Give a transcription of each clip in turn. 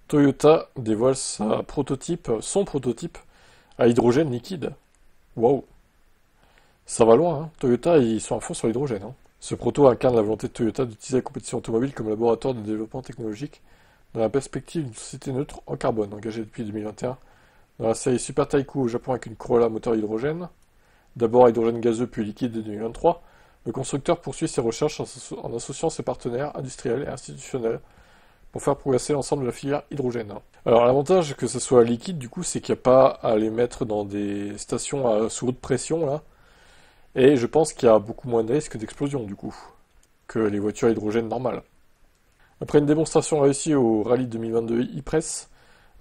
Toyota dévoile son prototype à hydrogène liquide. Waouh, ça va loin, hein. Toyota, ils sont à fond sur l'hydrogène, hein. Ce proto incarne la volonté de Toyota d'utiliser la compétition automobile comme laboratoire de développement technologique dans la perspective d'une société neutre en carbone, engagée depuis 2021 dans la série Super Taikou au Japon avec une Corolla moteur hydrogène. D'abord à hydrogène gazeux puis liquide dès 2023, le constructeur poursuit ses recherches en associant ses partenaires industriels et institutionnels pour faire progresser l'ensemble de la filière hydrogène. Alors l'avantage que ce soit liquide, du coup, c'est qu'il n'y a pas à les mettre dans des stations sous haute pression, là. Et je pense qu'il y a beaucoup moins de risques d'explosion, du coup, que les voitures hydrogène normales. Après une démonstration réussie au Rallye 2022 e-Press,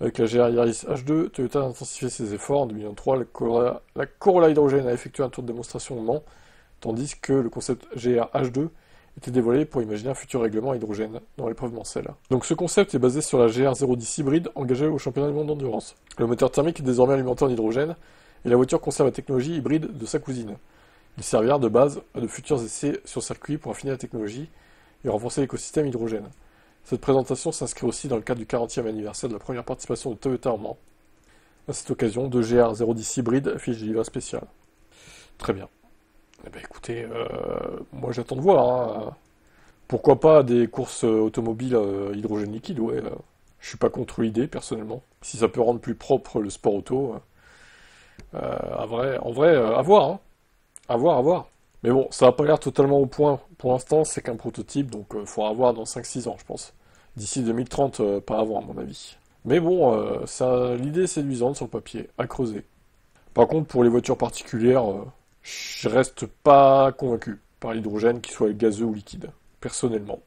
avec la GR Yaris H2, Toyota a intensifié ses efforts. En 2023, la Corolla hydrogène a effectué un tour de démonstration au Mans, tandis que le concept GR H2 était dévoilé pour imaginer un futur règlement hydrogène dans l'épreuve Mancel. Donc ce concept est basé sur la GR 010 hybride engagée au championnat du monde d'endurance. Le moteur thermique est désormais alimenté en hydrogène et la voiture conserve la technologie hybride de sa cousine. Il servira de base à de futurs essais sur circuit pour affiner la technologie et renforcer l'écosystème hydrogène. Cette présentation s'inscrit aussi dans le cadre du 40e anniversaire de la première participation de Toyota en Mans. À cette occasion, deux GR 010 hybrides affichent des livres spéciaux. Très bien. Eh ben écoutez, moi j'attends de voir, hein. Pourquoi pas des courses automobiles hydrogène liquide, ouais. Je suis pas contre l'idée, personnellement. Si ça peut rendre plus propre le sport auto, en vrai, à voir, hein. À voir, à voir. Mais bon, ça n'a pas l'air totalement au point. Pour l'instant, c'est qu'un prototype, donc il faudra voir dans 5-6 ans, je pense. D'ici 2030, pas avant, à mon avis. Mais bon, l'idée est séduisante sur le papier, à creuser. Par contre, pour les voitures particulières, je reste pas convaincu par l'hydrogène, qu'il soit gazeux ou liquide, personnellement.